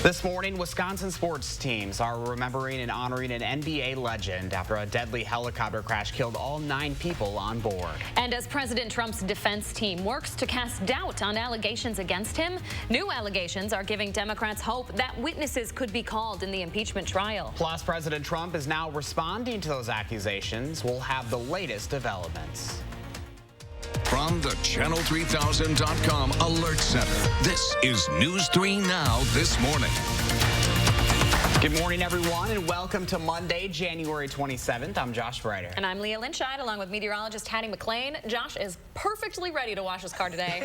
This morning, Wisconsin sports teams are remembering and honoring an NBA legend after a deadly helicopter crash killed all 9 people on board. And as President Trump's defense team works to cast doubt on allegations against him, new allegations are giving Democrats hope that witnesses could be called in the impeachment trial. Plus, President Trump is now responding to those accusations. We'll have the latest developments. From the Channel3000.com Alert Center, this is News 3 Now this morning. Good morning, everyone, and welcome to Monday, January 27th. I'm Josh Brighter. And I'm Leah Lynchide, along with meteorologist Hattie McLean. Josh is perfectly ready to wash his car today.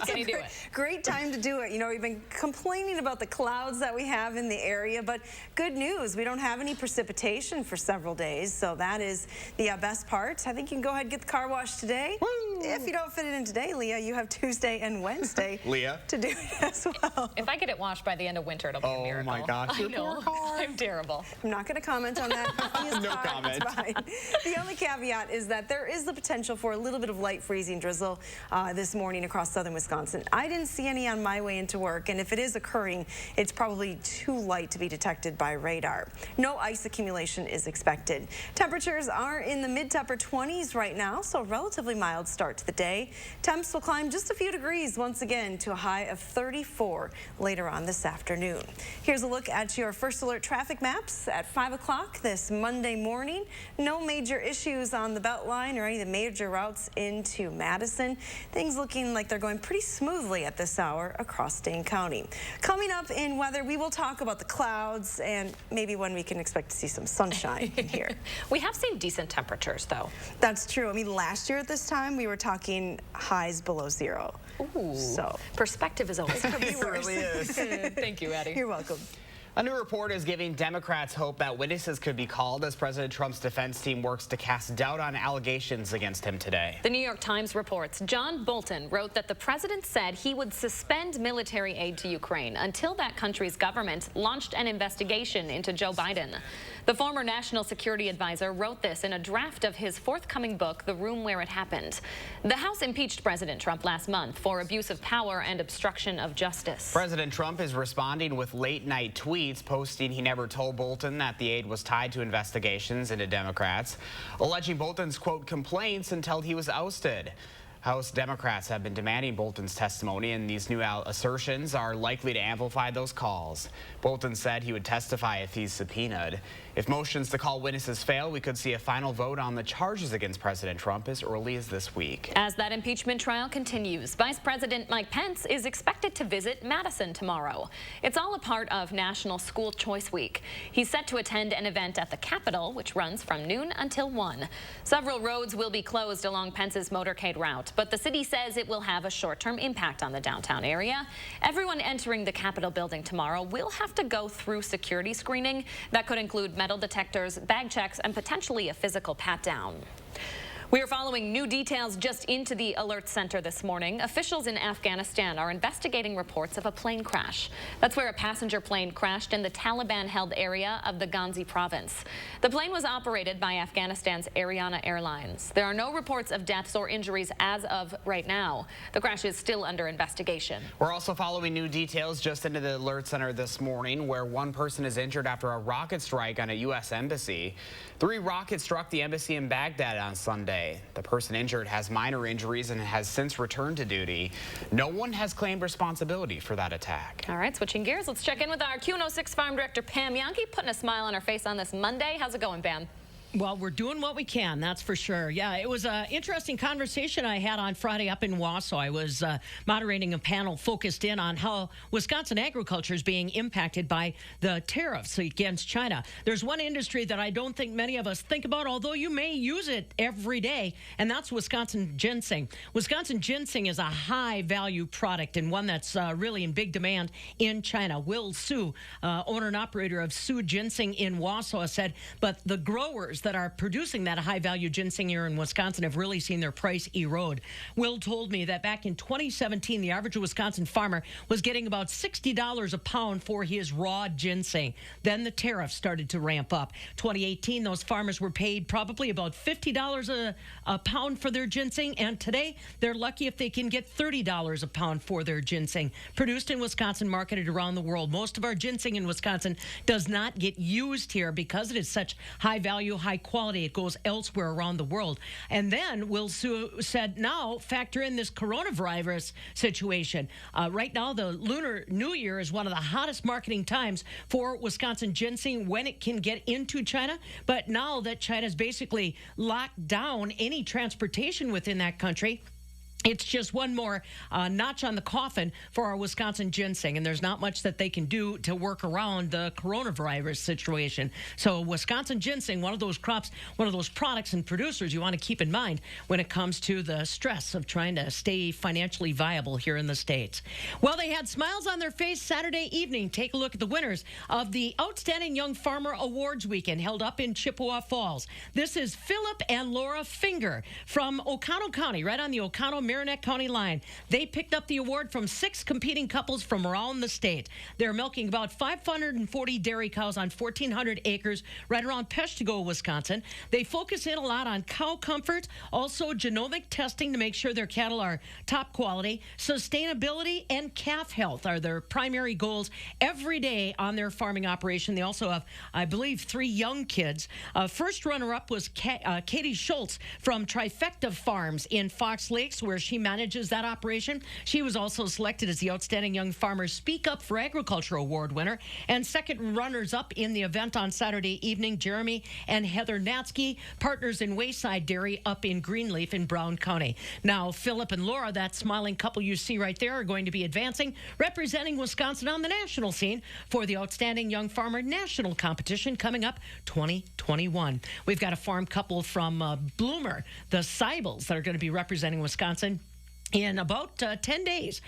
Can he do it? Great time to do it. You know, we've been complaining about the clouds that we have in the area, but good news, we don't have any precipitation for several days, so that is the best part. I think you can go ahead and get the car washed today. Woo! If you don't fit it in today, Leah, you have Tuesday and Wednesday Leah? to do it as well. If I get it washed by the end of winter, it'll be a miracle. Oh my gosh, I know. I'm terrible. I'm not going to comment on that. No comment. It's fine. The only caveat is that there is the potential for a little bit of light freezing drizzle this morning across southern Wisconsin. I didn't see any on my way into work, and if it is occurring, it's probably too light to be detected by radar. No ice accumulation is expected. Temperatures are in the mid to upper 20s right now, so a relatively mild start to the day. Temps will climb just a few degrees once again to a high of 34 later on this afternoon. Here's a look at your first alert traffic maps at 5 o'clock this Monday morning. No major issues on the Beltline or any of the major routes into Madison. Things looking like they're going pretty smoothly at this hour across Dane County. Coming up in weather, we will talk about the clouds and maybe when we can expect to see some sunshine in here. We have seen decent temperatures, though. That's true. I mean, last year at this time, we were talking highs below 0. Ooh. So perspective is always it It really is. Thank you, Addie. You're welcome. A new report is giving Democrats hope that witnesses could be called as President Trump's defense team works to cast doubt on allegations against him today. The New York Times reports John Bolton wrote that the president said he would suspend military aid to Ukraine until that country's government launched an investigation into Joe Biden. The former national security advisor wrote this in a draft of his forthcoming book, The Room Where It Happened. The House impeached President Trump last month for abuse of power and obstruction of justice. President Trump is responding with late-night tweets posting he never told Bolton that the aid was tied to investigations into Democrats, alleging Bolton's, quote, complaints until he was ousted. House Democrats have been demanding Bolton's testimony, and these new assertions are likely to amplify those calls. Bolton said he would testify if he's subpoenaed. If motions to call witnesses fail, we could see a final vote on the charges against President Trump as early as this week. As that impeachment trial continues, Vice President Mike Pence is expected to visit Madison tomorrow. It's all a part of National School Choice Week. He's set to attend an event at the Capitol, which runs from noon until 1. Several roads will be closed along Pence's motorcade route, but the city says it will have a short-term impact on the downtown area. Everyone entering the Capitol building tomorrow will have to go through security screening. That could include metal detectors, bag checks, and potentially a physical pat-down. We are following new details just into the alert center this morning. Officials in Afghanistan are investigating reports of a plane crash. That's where a passenger plane crashed in the Taliban-held area of the Ghazni province. The plane was operated by Afghanistan's Ariana Airlines. There are no reports of deaths or injuries as of right now. The crash is still under investigation. We're also following new details just into the alert center this morning, where one person is injured after a rocket strike on a U.S. embassy. 3 rockets struck the embassy in Baghdad on Sunday. The person injured has minor injuries and has since returned to duty. No one has claimed responsibility for that attack. All right, switching gears, let's check in with our Q106 Farm Director Pam Yankee, putting a smile on her face on this Monday. How's it going, Pam? Well, we're doing what we can, that's for sure. Yeah, it was an interesting conversation I had on Friday up in Wausau. I was moderating a panel focused in on how Wisconsin agriculture is being impacted by the tariffs against China. There's one industry that I don't think many of us think about, although you may use it every day, and that's Wisconsin ginseng. Wisconsin ginseng is a high-value product and one that's really in big demand in China. Will Su, owner and operator of Su Ginseng in Wausau, said, but the growers, that are producing that high-value ginseng here in Wisconsin have really seen their price erode. Will told me that back in 2017, the average Wisconsin farmer was getting about $60 a pound for his raw ginseng. Then the tariffs started to ramp up. 2018, those farmers were paid probably about $50 a pound for their ginseng, and today they're lucky if they can get $30 a pound for their ginseng. Produced in Wisconsin, marketed around the world. Most of our ginseng in Wisconsin does not get used here because it is such high value, high quality. It goes elsewhere around the world. And then Will said, now factor in this coronavirus situation. Right now, the Lunar New Year is one of the hottest marketing times for Wisconsin ginseng when it can get into China. But now that China's basically locked down any transportation within that country, it's just one more notch on the coffin for our Wisconsin ginseng, and there's not much that they can do to work around the coronavirus situation. So Wisconsin ginseng, one of those crops, one of those products and producers you want to keep in mind when it comes to the stress of trying to stay financially viable here in the States. Well, they had smiles on their face Saturday evening. Take a look at the winners of the Outstanding Young Farmer Awards weekend held up in Chippewa Falls. This is Philip and Laura Finger from Oconto County, right on the Oconto-Marinette County line. They picked up the award from 6 competing couples from around the state. They're milking about 540 dairy cows on 1,400 acres right around Peshtigo, Wisconsin. They focus in a lot on cow comfort, also genomic testing to make sure their cattle are top quality. Sustainability and calf health are their primary goals every day on their farming operation. They also have, I believe, 3 young kids. First runner-up was Katie Schultz from Trifecta Farms in Fox Lakes, where she manages that operation. She was also selected as the Outstanding Young Farmer Speak Up for Agriculture Award winner. And second runners-up in the event on Saturday evening, Jeremy and Heather Natsky, partners in Wayside Dairy up in Greenleaf in Brown County. Now, Philip and Laura, that smiling couple you see right there, are going to be advancing, representing Wisconsin on the national scene for the Outstanding Young Farmer National Competition coming up 2021. We've got a farm couple from Bloomer, the Seibels, that are going to be representing Wisconsin in about 10 days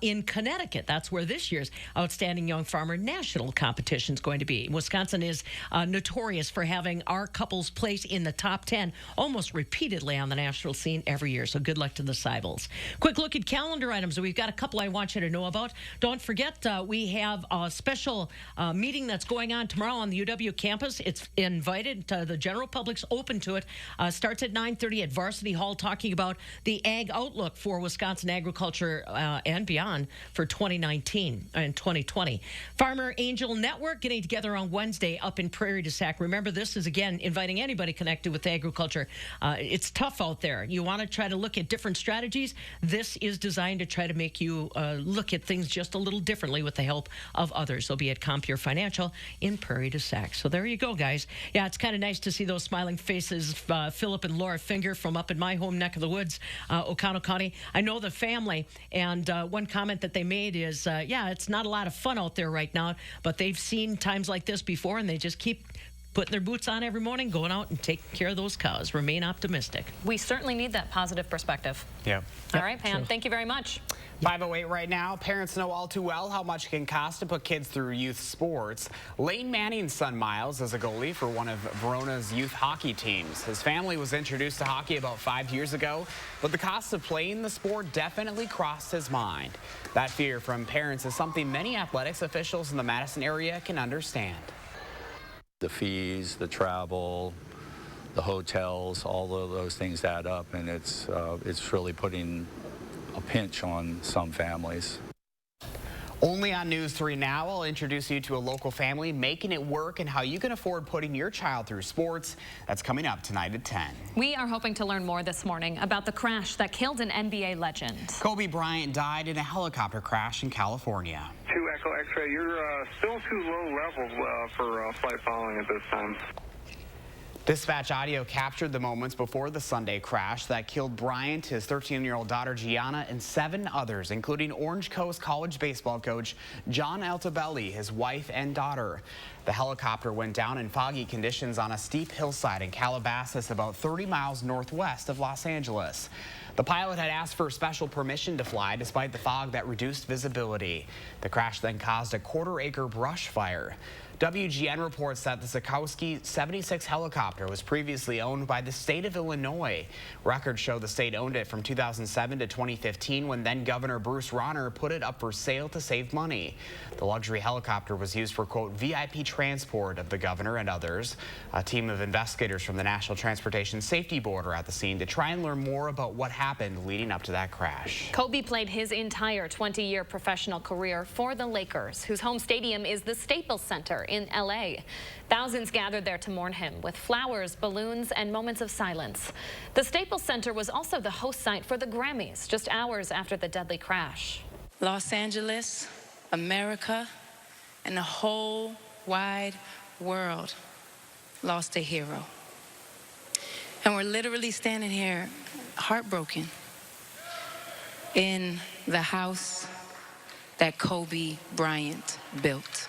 in Connecticut. That's where this year's Outstanding Young Farmer National Competition is going to be. Wisconsin is notorious for having our couples place in the top 10 almost repeatedly on the national scene every year. So good luck to the Seibels. Quick look at calendar items. We've got a couple I want you to know about. Don't forget, we have a special meeting that's going on tomorrow on the UW campus. It's invited. The general public's open to it. Starts at 9:30 at Varsity Hall, talking about the ag outlook for Wisconsin agriculture and beyond for 2019 and 2020. Farmer Angel Network getting together on Wednesday up in Prairie du Sac. Remember, this is, again, inviting anybody connected with agriculture. It's tough out there. You want to try to look at different strategies. This is designed to try to make you look at things just a little differently with the help of others. They'll be at Compeer Financial in Prairie du Sac. So there you go, guys. Yeah, it's kind of nice to see those smiling faces. Philip and Laura Finger from up in my home neck of the woods, Oconto County. I know the family, and one comment that they made is, yeah, it's not a lot of fun out there right now, but they've seen times like this before, and they just keep putting their boots on every morning, going out and taking care of those cows. Remain optimistic. We certainly need that positive perspective. Yeah. All right, Pam, thank you very much. 5:08 right now. Parents know all too well how much it can cost to put kids through youth sports. Lane Manning's son Miles is a goalie for one of Verona's youth hockey teams. His family was introduced to hockey about 5 years ago, but the cost of playing the sport definitely crossed his mind. That fear from parents is something many athletics officials in the Madison area can understand. The fees, the travel, the hotels, all of those things add up, and it's really putting a pinch on some families. Only on News 3 now, I'll introduce you to a local family making it work and how you can afford putting your child through sports. That's coming up tonight at 10. We are hoping to learn more this morning about the crash that killed an NBA legend. Kobe Bryant died in a helicopter crash in California. 2 Echo X-ray, you're still too low level for flight following at this time. Dispatch audio captured the moments before the Sunday crash that killed Bryant, his 13-year-old daughter Gianna, and 7 others, including Orange Coast College baseball coach John Altobelli, his wife and daughter. The helicopter went down in foggy conditions on a steep hillside in Calabasas, about 30 miles northwest of Los Angeles. The pilot had asked for special permission to fly despite the fog that reduced visibility. The crash then caused a quarter-acre brush fire. WGN reports that the Sikorsky 76 helicopter was previously owned by the state of Illinois. Records show the state owned it from 2007 to 2015 when then Governor Bruce Rauner put it up for sale to save money. The luxury helicopter was used for, quote, VIP transport of the governor and others. A team of investigators from the National Transportation Safety Board are at the scene to try and learn more about what happened leading up to that crash. Kobe played his entire 20-year professional career for the Lakers, whose home stadium is the Staples Center in L.A. Thousands gathered there to mourn him with flowers, balloons, and moments of silence. The Staples Center was also the host site for the Grammys just hours after the deadly crash. Los Angeles, America, and the whole wide world lost a hero. And we're literally standing here heartbroken in the house that Kobe Bryant built.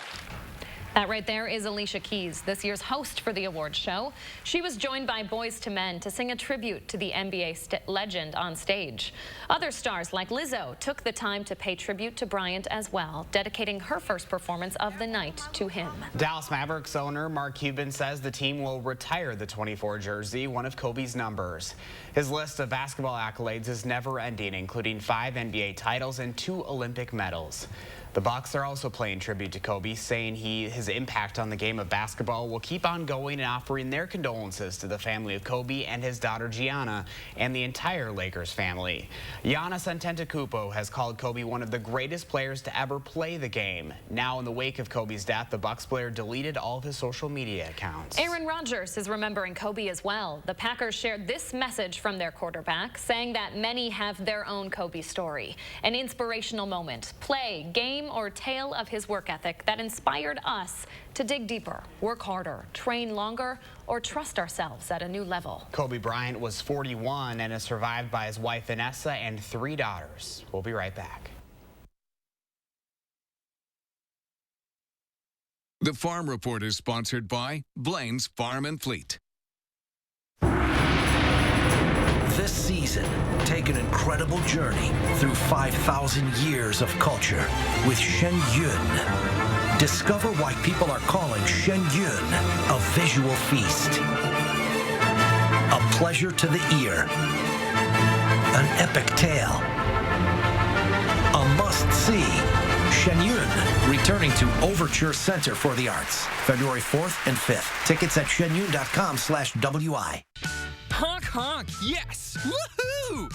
That right there is Alicia Keys, this year's host for the awards show. She was joined by Boyz II Men to sing a tribute to the NBA legend on stage. Other stars like Lizzo took the time to pay tribute to Bryant as well, dedicating her first performance of the night to him. Dallas Mavericks owner Mark Cuban says the team will retire the 24 jersey, one of Kobe's numbers. His list of basketball accolades is never-ending, including 5 NBA titles and 2 Olympic medals. The Bucks are also paying tribute to Kobe, saying his impact on the game of basketball will keep on going and offering their condolences to the family of Kobe and his daughter Gianna and the entire Lakers family. Giannis Antetokounmpo has called Kobe one of the greatest players to ever play the game. Now, in the wake of Kobe's death, the Bucks player deleted all of his social media accounts. Aaron Rodgers is remembering Kobe as well. The Packers shared this message from their quarterback, saying that many have their own Kobe story. An inspirational moment, play, game, or tale of his work ethic that inspired us to dig deeper, work harder, train longer, or trust ourselves at a new level. Kobe Bryant was 41 and is survived by his wife Vanessa and 3 daughters. We'll be right back. The Farm Report is sponsored by Blaine's Farm and Fleet. This season, take an incredible journey through 5,000 years of culture with Shen Yun. Discover why people are calling Shen Yun a visual feast, a pleasure to the ear, an epic tale, a must-see. Shen Yun, returning to Overture Center for the Arts, February 4th and 5th. Tickets at shenyun.com/WI. Honk, honk, yes! Woohoo!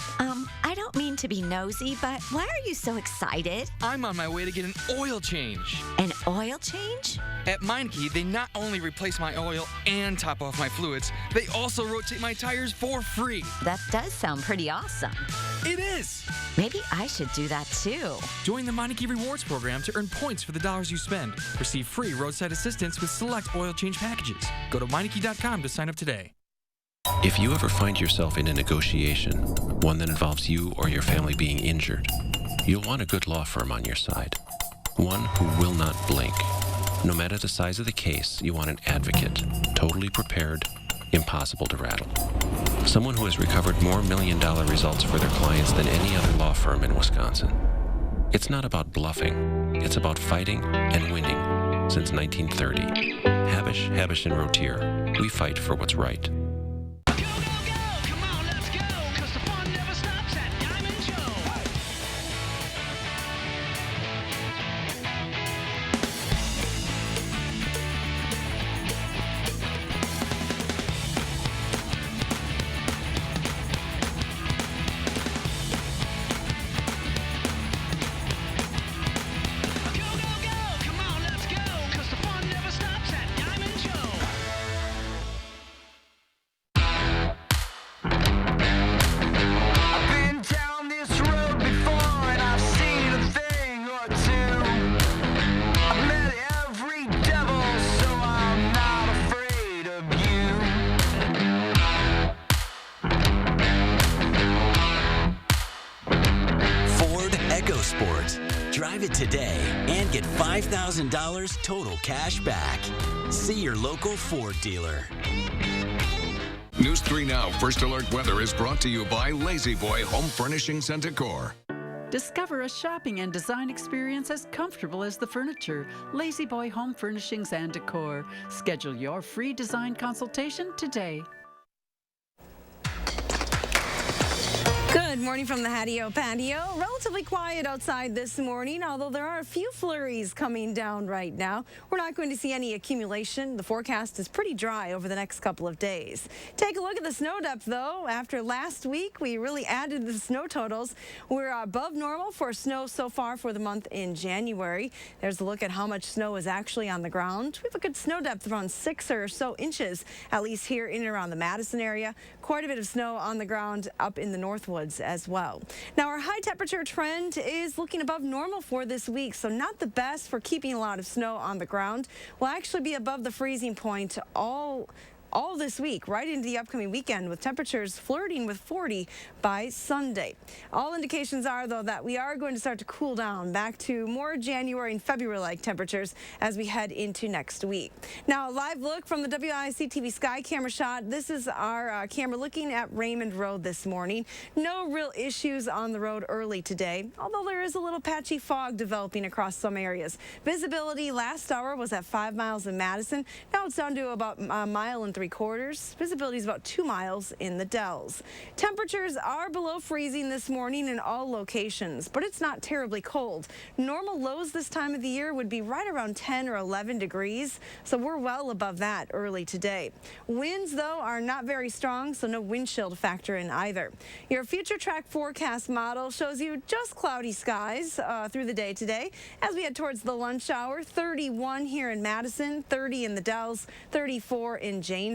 I don't mean to be nosy, but why are you so excited? I'm on my way to get an oil change. An oil change? At Meineke, they not only replace my oil and top off my fluids, they also rotate my tires for free. That does sound pretty awesome. It is! Maybe I should do that too. Join the Meineke Rewards program to earn points for the dollars you spend. Receive free roadside assistance with select oil change packages. Go to Meineke.com to sign up today. If you ever find yourself in a negotiation, one that involves you or your family being injured, you'll want a good law firm on your side. One who will not blink. No matter the size of the case, you want an advocate, totally prepared, impossible to rattle. Someone who has recovered more million-dollar results for their clients than any other law firm in Wisconsin. It's not about bluffing. It's about fighting and winning. Since 1930, Habish & Rotier. We fight for what's right. Drive it today and get $5,000 total cash back. See your local Ford dealer. News 3 Now First Alert Weather is brought to you by Lazy Boy Home Furnishings and Decor. Discover a shopping and design experience as comfortable as the furniture. Lazy Boy Home Furnishings and Decor. Schedule your free design consultation today. Good morning from the Hattie-O patio. Relatively quiet outside this morning, although there are a few flurries coming down right now. We're not going to see any accumulation. The forecast is pretty dry over the next couple of days. Take a look at the snow depth, though. After last week, we really added the snow totals. We're above normal for snow so far for the month in January. There's a look at how much snow is actually on the ground. We have a good snow depth around 6 or so inches, at least here in and around the Madison area. Quite a bit of snow on the ground up in the Northwoods as well. Now, our high temperature trend is looking above normal for this week, so not the best for keeping a lot of snow on the ground. We'll actually be above the freezing point all this week, right into the upcoming weekend, with temperatures flirting with 40 by Sunday. All indications are, though, that we are going to start to cool down back to more January and February-like temperatures as we head into next week. Now, a live look from the WIC-TV Sky camera shot. This is our camera looking at Raymond Road this morning. No real issues on the road early today, although there is a little patchy fog developing across some areas. Visibility last hour was at 5 miles in Madison. Now it's down to about a mile and 3/4. Visibility is about 2 miles in the Dells. Temperatures are below freezing this morning in all locations, but it's not terribly cold. Normal lows this time of the year would be right around 10 or 11 degrees, so we're well above that early today. Winds, though, are not very strong, so no wind chill to factor in either. Your future track forecast model shows you just cloudy skies through the day today. As we head towards the lunch hour, 31 here in Madison, 30 in the Dells, 34 in Janesville.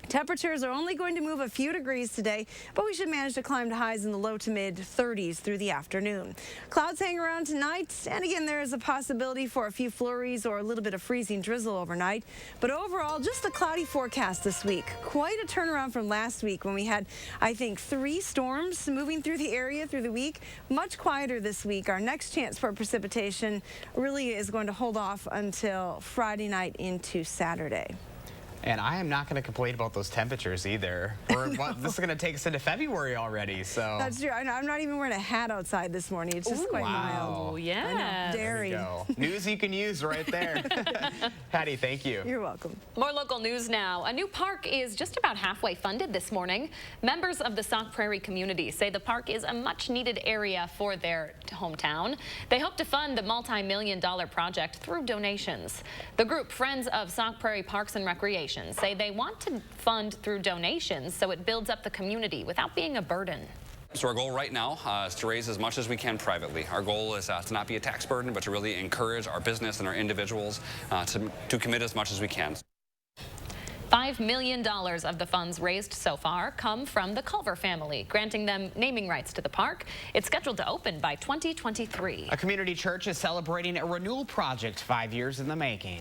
Temperatures are only going to move a few degrees today, but we should manage to climb to highs in the low to mid 30s through the afternoon. Clouds hang around tonight, and again, there is a possibility for a few flurries or a little bit of freezing drizzle overnight. But overall, just a cloudy forecast this week. Quite a turnaround from last week when we had, I think, 3 storms moving through the area through the week. Much quieter this week. Our next chance for precipitation really is going to hold off until Friday night into Saturday. And I am not going to complain about those temperatures either. This is going to take us into February already, so. That's true. I'm not even wearing a hat outside this morning. It's just quite mild. Oh, yeah. Daring. News you can use right there. Hattie, thank you. You're welcome. More local news now. A new park is just about halfway funded this morning. Members of the Sauk Prairie community say the park is a much-needed area for their hometown. They hope to fund the multi-million-dollar project through donations. The group Friends of Sauk Prairie Parks and Recreation say they want to fund through donations so it builds up the community without being a burden. So our goal right now is to raise as much as we can privately. Our goal is to not be a tax burden, but to really encourage our business and our individuals to commit as much as we can. $5 million of the funds raised so far come from the Culver family, granting them naming rights to the park. It's scheduled to open by 2023. A community church is celebrating a renewal project 5 years in the making.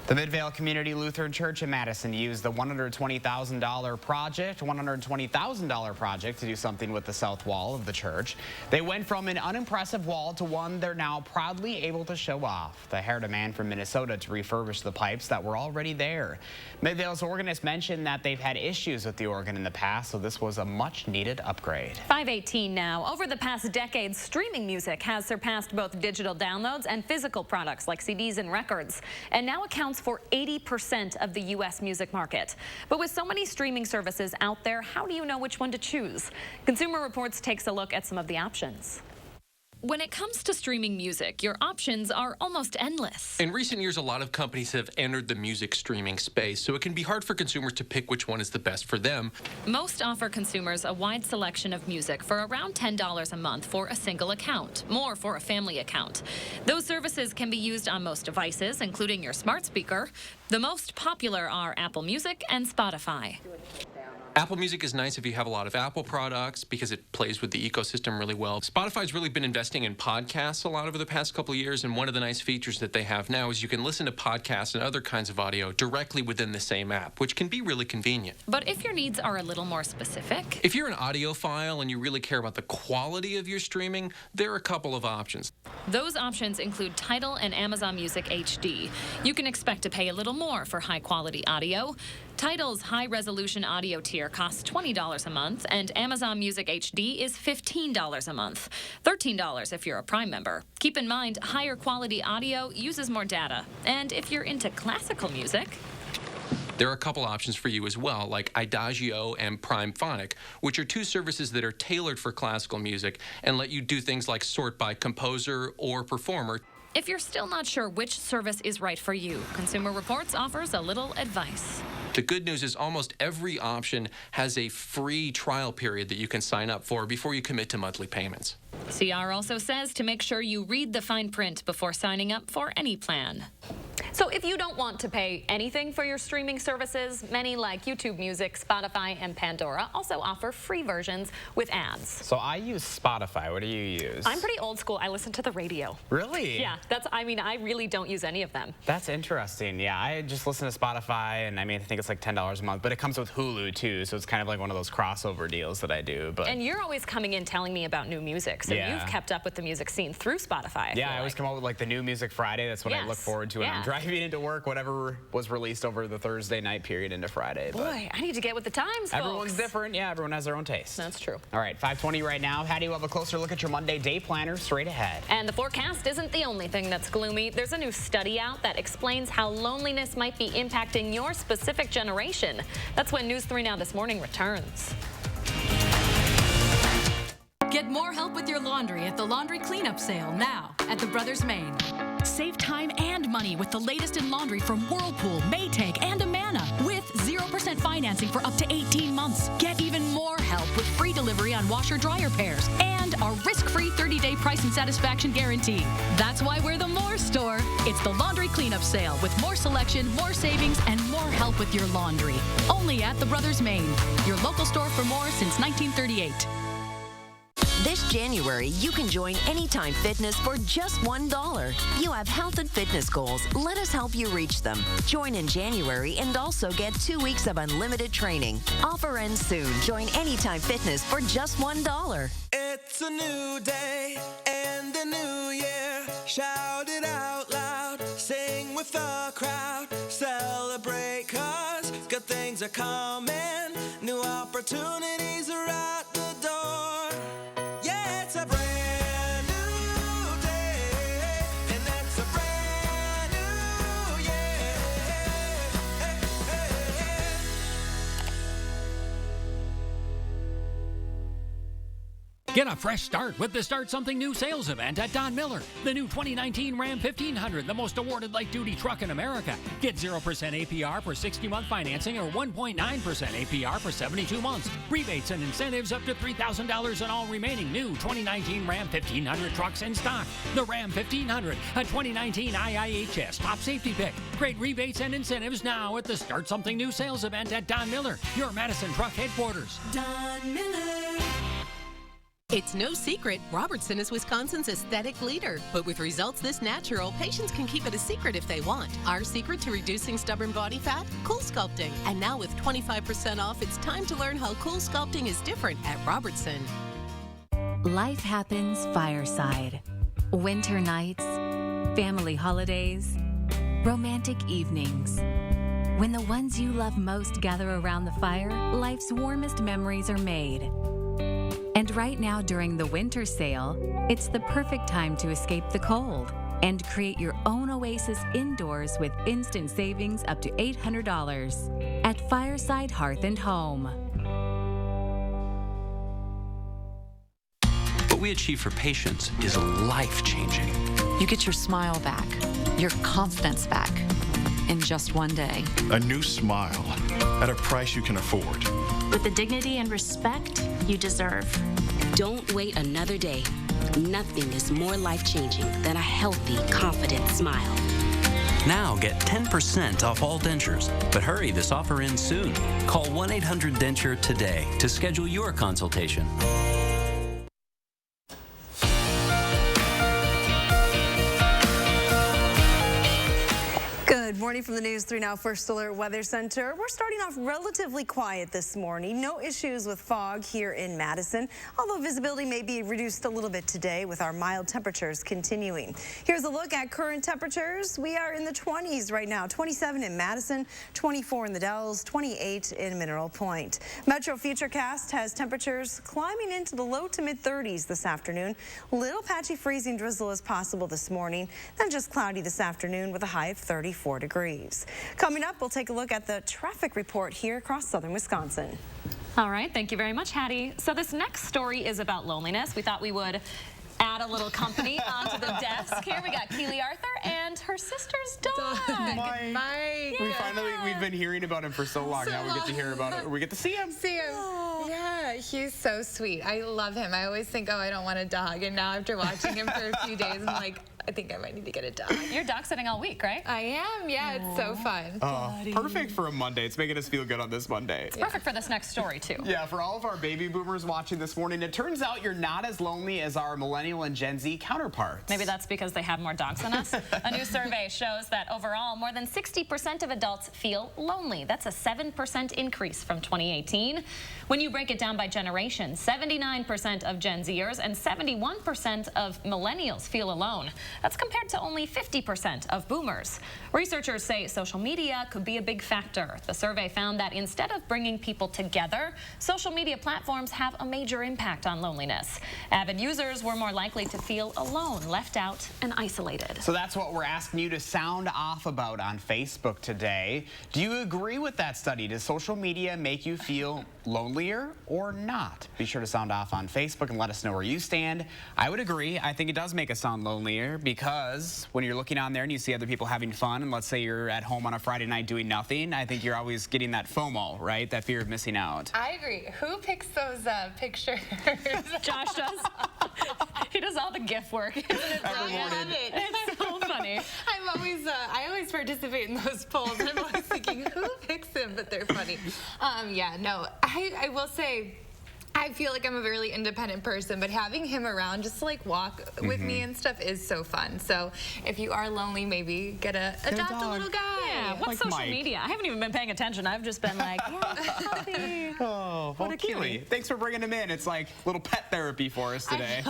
The Midvale Community Lutheran Church in Madison used the $120,000 project to do something with the south wall of the church. They went from an unimpressive wall to one they're now proudly able to show off. They hired a man from Minnesota to refurbish the pipes that were already there. Midvale's organist mentioned that they've had issues with the organ in the past, so this was a much-needed upgrade. 5:18 now. Over the past decade, streaming music has surpassed both digital downloads and physical products like CDs and records, and now accounts for 80% of the U.S. music market. But with so many streaming services out there, how do you know which one to choose? Consumer Reports takes a look at some of the options. When it comes to streaming music, your options are almost endless. In recent years, a lot of companies have entered the music streaming space, so it can be hard for consumers to pick which one is the best for them. Most offer consumers a wide selection of music for around $10 a month for a single account, more for a family account. Those services can be used on most devices, including your smart speaker. The most popular are Apple Music and Spotify. Apple Music is nice if you have a lot of Apple products because it plays with the ecosystem really well. Spotify's really been investing in podcasts a lot over the past couple of years, and one of the nice features that they have now is you can listen to podcasts and other kinds of audio directly within the same app, which can be really convenient. But if your needs are a little more specific, if you're an audiophile and you really care about the quality of your streaming, there are a couple of options. Those options include Tidal and Amazon Music HD. You can expect to pay a little more for high-quality audio. Tidal's high-resolution audio tier costs $20 a month, and Amazon Music HD is $15 a month, $13 if you're a Prime member. Keep in mind, higher quality audio uses more data. And if you're into classical music, there are a couple options for you as well, like Idagio and Prime Phonic, which are two services that are tailored for classical music and let you do things like sort by composer or performer. If you're still not sure which service is right for you, Consumer Reports offers a little advice. The good news is almost every option has a free trial period that you can sign up for before you commit to monthly payments. CR also says to make sure you read the fine print before signing up for any plan. So if you don't want to pay anything for your streaming services, many like YouTube Music, Spotify, and Pandora also offer free versions with ads. So I use Spotify. What do you use? I'm pretty old school. I listen to the radio. Really? Yeah, I really don't use any of them. That's interesting. Yeah, I just listen to Spotify, and I think it's like $10 a month, but it comes with Hulu too, so it's kind of like one of those crossover deals that I do. But and you're always coming in telling me about new music, so you've kept up with the music scene through Spotify. I always come up with like the new Music Friday. That's what I look forward to when I'm driving into work, whatever was released over the Thursday night period into Friday. Boy, I need to get with the times, folks. Everyone's different. Yeah, everyone has their own taste. That's true. All right, 5:20 right now. Patty will have a closer look at your Monday day planner straight ahead. And the forecast isn't the only thing that's gloomy. There's a new study out that explains how loneliness might be impacting your specific generation. That's when News 3 Now This Morning returns. Get more help with your laundry at the laundry cleanup sale now at the Brothers Maine. Save time and money with the latest in laundry from Whirlpool, Maytag, and Amana with 0% financing for up to 18 months. Get even more help with free delivery on washer-dryer pairs and our risk-free 30-day price and satisfaction guarantee. That's why we're the More Store. It's the laundry cleanup sale with more selection, more savings, and more help with your laundry. Only at the Brothers Maine, your local store for more since 1938. This January, you can join Anytime Fitness for just $1. You have health and fitness goals. Let us help you reach them. Join in January and also get 2 weeks of unlimited training. Offer ends soon. Join Anytime Fitness for just $1. It's a new day and a new year. Shout it out loud. Sing with the crowd. Celebrate 'cause good things are coming. New opportunities are at the door. Yeah, it's a brand new day, and it's a brand new year. Hey, hey, hey. Get a fresh start with the Start Something New sales event at Don Miller. The new 2019 Ram 1500, the most awarded light-duty truck in America. Get 0% APR for 60-month financing or 1.9% APR for 72 months. Rebates and incentives up to $3,000 on all remaining new 2019 Ram 1500 trucks in stock. The Ram 1500, a 2019 IIHS top safety pick. Great rebates and incentives now at the Start Something New sales event at Don Miller, your Madison truck headquarters. Don Miller. It's no secret, Robertson is Wisconsin's aesthetic leader. But with results this natural, patients can keep it a secret if they want. Our secret to reducing stubborn body fat? Cool Sculpting. And now with 25% off, it's time to learn how Cool Sculpting is different at Robertson. Life happens fireside. Winter nights, family holidays, romantic evenings. When the ones you love most gather around the fire, life's warmest memories are made. And right now during the winter sale, it's the perfect time to escape the cold and create your own oasis indoors with instant savings up to $800 at Fireside Hearth and Home. What we achieve for patients is life-changing. You get your smile back, your confidence back in just one day. A new smile at a price you can afford. With the dignity and respect you deserve. Don't wait another day. Nothing is more life-changing than a healthy, confident smile. Now get 10% off all dentures. But hurry, this offer ends soon. Call 1-800-DENTURE today to schedule your consultation. Good morning from the News 3 Now First Alert Weather Center. We're starting off relatively quiet this morning. No issues with fog here in Madison, although visibility may be reduced a little bit today with our mild temperatures continuing. Here's a look at current temperatures. We are in the 20s right now, 27 in Madison, 24 in the Dells, 28 in Mineral Point. Metro Futurecast has temperatures climbing into the low to mid 30s this afternoon. Little patchy freezing drizzle is possible this morning, then just cloudy this afternoon with a high of 34 degrees. Coming up, we'll take a look at the traffic report here across southern Wisconsin. All right, thank you very much, Hattie. So this next story is about loneliness. We thought we would add a little company onto the desk. Here we got Keely Arthur and her sister's dog. Mike. We've been hearing about him for so long. Now we get to hear about it. We get to see him. Yeah, he's so sweet. I love him. I always think, oh, I don't want a dog. And now after watching him for a few days, I'm like, I think I might need to get a dog. You're dog sitting all week, right? I am, yeah. It's so fun. Perfect for a Monday. It's making us feel good on this Monday. It's perfect for this next story, too. Yeah, for all of our baby boomers watching this morning, it turns out you're not as lonely as our millennial and Gen Z counterparts. Maybe that's because they have more dogs than us. A new survey shows that overall, more than 60% of adults feel lonely. That's a 7% increase from 2018. When you break it down by generation, 79% of Gen Zers and 71% of millennials feel alone. That's compared to only 50% of boomers. Researchers say social media could be a big factor. The survey found that instead of bringing people together, social media platforms have a major impact on loneliness. Avid users were more likely to feel alone, left out, and isolated. So that's what we're asking you to sound off about on Facebook today. Do you agree with that study? Does social media make you feel lonelier or not? Be sure to sound off on Facebook and let us know where you stand. I would agree. I think it does make us sound lonelier because when you're looking on there and you see other people having fun, and let's say you're at home on a Friday night doing nothing, I think you're always getting that FOMO, right? That fear of missing out. I agree. Who picks those pictures? Josh does. He does all the GIF work. Every morning. It's so funny. I always participate in those polls, and I'm always thinking, who picks them? But they're funny. Yeah, no, I will say, I feel like I'm a really independent person, but having him around just to like walk with me and stuff is so fun. So if you are lonely, maybe adopt a little guy. Yeah, what's like social Mike. Media? I haven't even been paying attention. I've just been like, puppy. Oh, well, Keely, thanks for bringing him in. It's like little pet therapy for us today.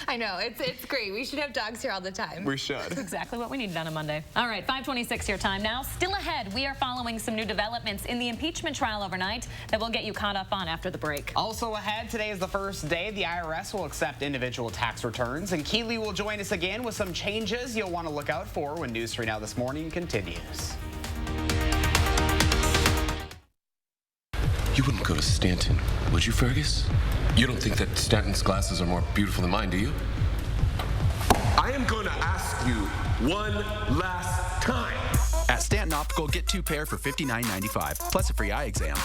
I know. It's great. We should have dogs here all the time. We should. That's exactly what we need on a Monday. All right, 5:26 your time now. Still ahead, we are following some new developments in the impeachment trial overnight that we'll get you caught up on after the break. Also ahead, today is the first day the IRS will accept individual tax returns, and Keely will join us again with some changes you'll want to look out for when News 3 Now This Morning continues. You wouldn't go to Stanton, would you, Fergus? You don't think that Stanton's glasses are more beautiful than mine, do you? I am going to ask you one last time. At Stanton Optical, get 2 pair for $59.95, plus a free eye exam.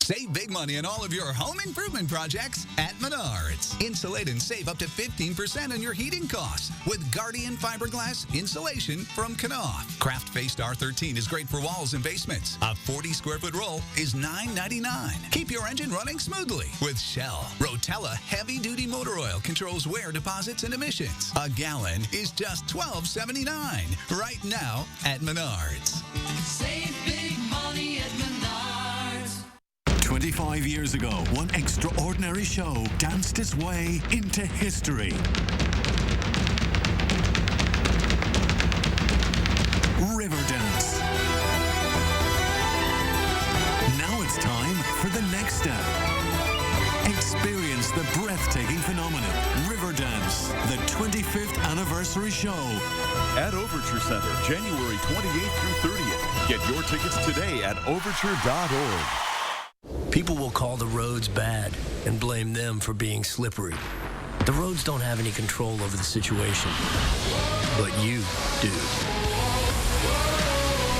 Save big money on all of your home improvement projects at Menards. Insulate and save up to 15% on your heating costs with Guardian fiberglass insulation from Knauf. Craft Faced R13 is great for walls and basements. A 40-square-foot roll is $9.99. Keep your engine running smoothly with Shell. Rotella heavy-duty motor oil controls wear, deposits, and emissions. A gallon is just $12.79 right now at Menards. Save big money at Menards. 25 years ago, one extraordinary show danced its way into history. Riverdance. Now it's time for the next step. Experience the breathtaking phenomenon, Riverdance, the 25th anniversary show. At Overture Center, January 28th through 30th. Get your tickets today at overture.org. People will call the roads bad and blame them for being slippery. The roads don't have any control over the situation, but you do.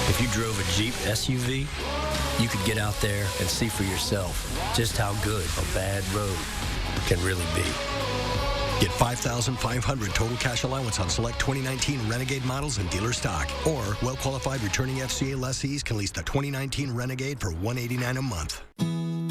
If you drove a Jeep SUV, you could get out there and see for yourself just how good a bad road can really be. Get $5,500 total cash allowance on select 2019 Renegade models and dealer stock. Or well-qualified returning FCA lessees can lease the 2019 Renegade for $189 a month.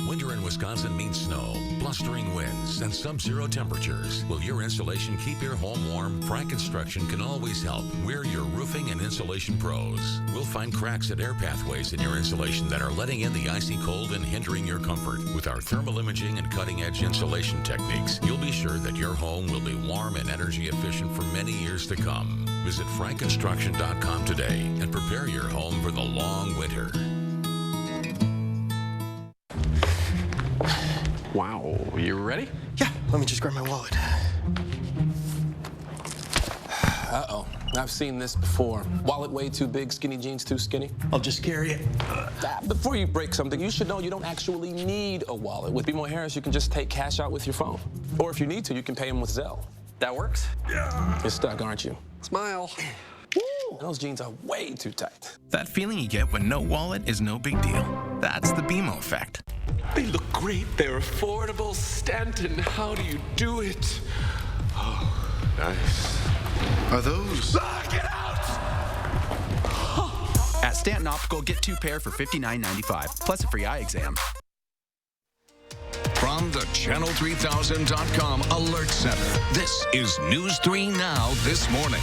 Winter in Wisconsin means snow, blustering winds, and sub-zero temperatures. Will your insulation keep your home warm? Frank Construction can always help. We're your roofing and insulation pros. We'll find cracks at air pathways in your insulation that are letting in the icy cold and hindering your comfort. With our thermal imaging and cutting-edge insulation techniques, you'll be sure that your home will be warm and energy efficient for many years to come. Visit frankconstruction.com today and prepare your home for the long winter. Wow, you ready? Yeah, let me just grab my wallet. Uh-oh, I've seen this before. Wallet way too big, skinny jeans too skinny. I'll just carry it. Before you break something, you should know you don't actually need a wallet. With BMO Harris, you can just take cash out with your phone. Or if you need to, you can pay them with Zelle. That works? Yeah. You're stuck, aren't you? Smile. Woo! Those jeans are way too tight. That feeling you get when no wallet is no big deal. That's the BMO effect. They look great. They're affordable. Stanton, how do you do it? Oh, nice. Are those? Get out! At Stanton Optical, get 2 pair for $59.95, plus a free eye exam. From the Channel3000.com Alert Center, this is News 3 Now this morning.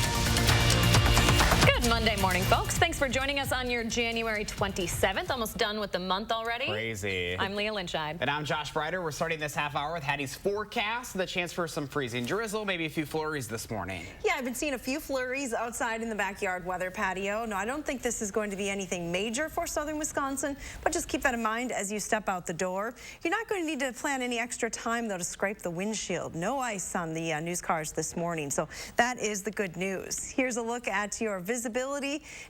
Good Monday morning, folks. Thanks for joining us on your January 27th. Almost done with the month already. Crazy. I'm Leah Lynchide. And I'm Josh Breider. We're starting this half hour with Hattie's forecast. The chance for some freezing drizzle, maybe a few flurries this morning. Yeah, I've been seeing a few flurries outside in the backyard weather patio. No, I don't think this is going to be anything major for southern Wisconsin, but just keep that in mind as you step out the door. You're not going to need to plan any extra time, though, to scrape the windshield. No ice on the news cars this morning, so that is the good news. Here's a look at your visibility.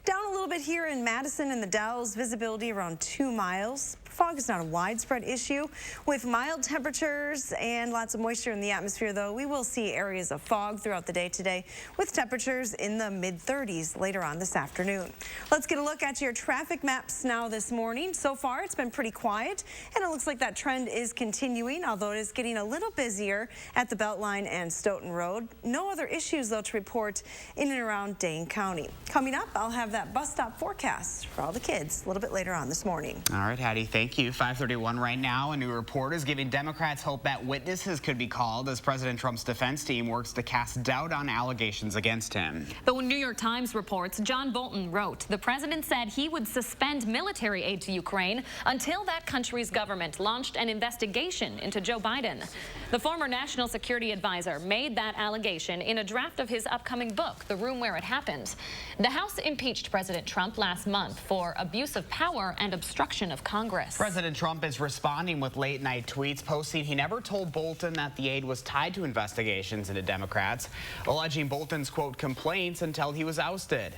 Down a little bit here in Madison and the Dells, visibility around 2 miles. Fog is not a widespread issue. With mild temperatures and lots of moisture in the atmosphere, though, we will see areas of fog throughout the day today with temperatures in the mid-30s later on this afternoon. Let's get a look at your traffic maps now this morning. So far, it's been pretty quiet, and it looks like that trend is continuing, although it is getting a little busier at the Beltline and Stoughton Road. No other issues, though, to report in and around Dane County. Coming up, I'll have that bus stop forecast for all the kids a little bit later on this morning. All right, Hattie, thank you. 5:31 right now. A new report is giving Democrats hope that witnesses could be called as President Trump's defense team works to cast doubt on allegations against him. The New York Times reports John Bolton wrote, the president said he would suspend military aid to Ukraine until that country's government launched an investigation into Joe Biden. The former national security advisor made that allegation in a draft of his upcoming book, The Room Where It Happened. The House impeached President Trump last month for abuse of power and obstruction of Congress. President Trump is responding with late-night tweets posting he never told Bolton that the aide was tied to investigations into Democrats, alleging Bolton's, quote, complaints until he was ousted.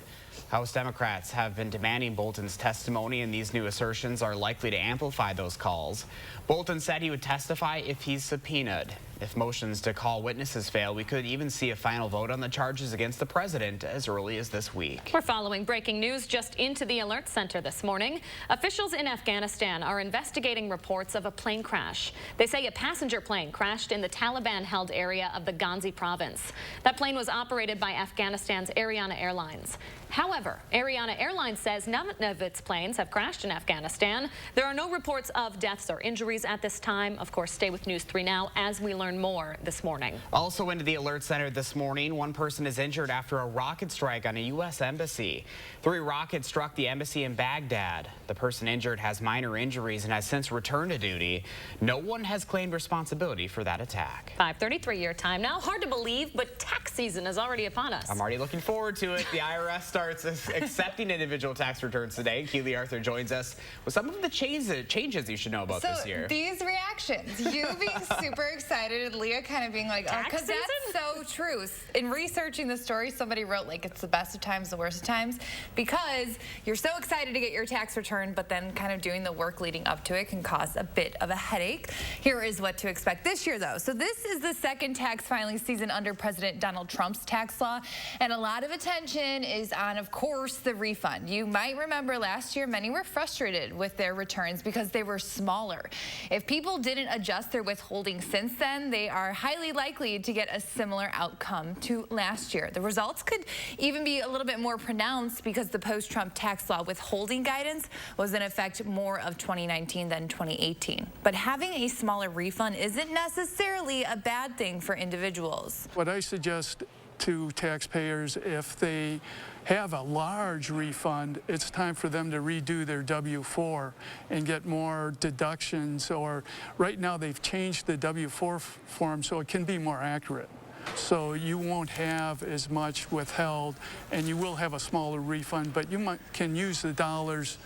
House Democrats have been demanding Bolton's testimony, and these new assertions are likely to amplify those calls. Bolton said he would testify if he's subpoenaed. If motions to call witnesses fail, we could even see a final vote on the charges against the president as early as this week. We're following breaking news just into the alert center this morning. Officials in Afghanistan are investigating reports of a plane crash. They say a passenger plane crashed in the Taliban-held area of the Ghazni province. That plane was operated by Afghanistan's Ariana Airlines. However, Ariana Airlines says none of its planes have crashed in Afghanistan. There are no reports of deaths or injuries at this time. Of course, stay with News 3 Now as we learn more this morning. Also into the alert center this morning, one person is injured after a rocket strike on a U.S. embassy. 3 rockets struck the embassy in Baghdad. The person injured has minor injuries and has since returned to duty. No one has claimed responsibility for that attack. 5:33 your time now. Hard to believe, but tax season is already upon us. I'm already looking forward to it. The IRS starts accepting individual tax returns today. Keely Arthur joins us with some of the changes you should know about this year. These reactions, you being super excited, Leah kind of being like, oh, because that's so true. In researching the story, somebody wrote like it's the best of times, the worst of times, because you're so excited to get your tax return, but then kind of doing the work leading up to it can cause a bit of a headache. Here is what to expect this year, though. So this is the second tax filing season under President Donald Trump's tax law, and a lot of attention is on, of course, the refund. You might remember last year, many were frustrated with their returns because they were smaller. If people didn't adjust their withholding since then, again, they are highly likely to get a similar outcome to last year. The results could even be a little bit more pronounced because the post-Trump tax law withholding guidance was in effect more of 2019 than 2018. But having a smaller refund isn't necessarily a bad thing for individuals. What I suggest to taxpayers, if they have a large refund, it's time for them to redo their W-4 and get more deductions, or right now they've changed the W-4 form so it can be more accurate. So you won't have as much withheld and you will have a smaller refund, but you can use the dollars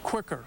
quicker.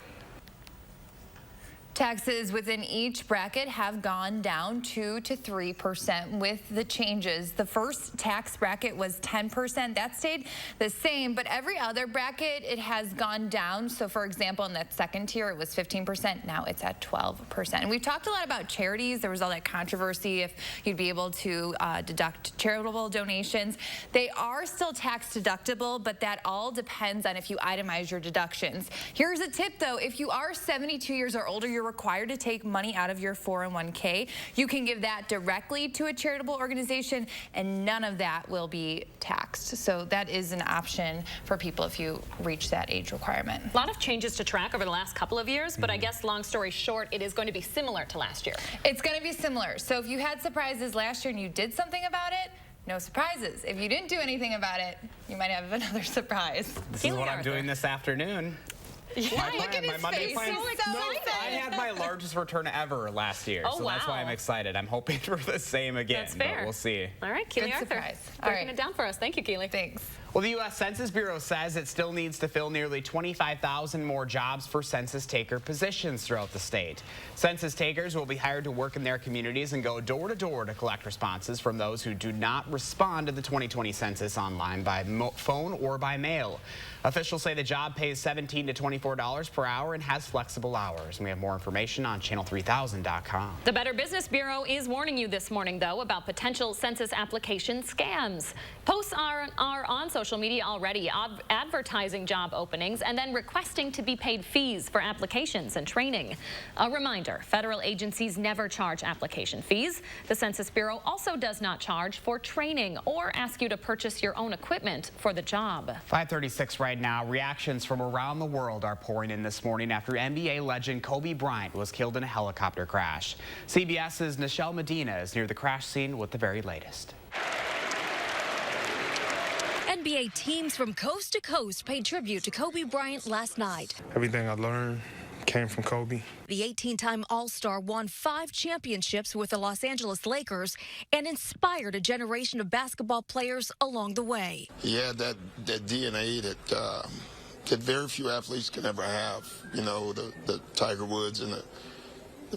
Taxes within each bracket have gone down 2 to 3% with the changes. The first tax bracket was 10%. That stayed the same, but every other bracket, it has gone down. So for example, in that second tier, it was 15%. Now it's at 12%. And we've talked a lot about charities. There was all that controversy if you'd be able to deduct charitable donations. They are still tax deductible, but that all depends on if you itemize your deductions. Here's a tip though. If you are 72 years or older, you're required to take money out of your 401k. You can give that directly to a charitable organization and none of that will be taxed. So that is an option for people if you reach that age requirement. A lot of changes to track over the last couple of years, but I guess long story short, it is going to be similar to last year. It's going to be similar. So if you had surprises last year and you did something about it, no surprises. If you didn't do anything about it, you might have another surprise. This is what I'm doing this afternoon. Yeah, look at his Monday face. plan. So excited. I had my largest return ever last year, Oh, so that's why wow. I'm excited. I'm hoping for the same again, That's fair. but we'll see. All right, Keely Good Arthur. surprise. Breaking it down for us. Thank you, Keely. Thanks. Well, the U.S. Census Bureau says it still needs to fill nearly 25,000 more jobs for census taker positions throughout the state. Census takers will be hired to work in their communities and go door to door to collect responses from those who do not respond to the 2020 census online by phone or by mail. Officials say the job pays $17 to $24 per hour and has flexible hours. And we have more information on channel3000.com. The Better Business Bureau is warning you this morning, though, about potential census application scams. Posts are on social media already advertising job openings and then requesting to be paid fees for applications and training. A reminder, federal agencies never charge application fees. The Census Bureau also does not charge for training or ask you to purchase your own equipment for the job. 5:36 right now. Reactions from around the world are pouring in this morning after NBA legend Kobe Bryant was killed in a helicopter crash. CBS's Nichelle Medina is near the crash scene with the very latest. NBA teams from coast to coast paid tribute to Kobe Bryant last night. Everything I learned came from Kobe. The 18-time All-Star won 5 championships with the Los Angeles Lakers and inspired a generation of basketball players along the way. He had that DNA that very few athletes can ever have. You know, the Tiger Woods and the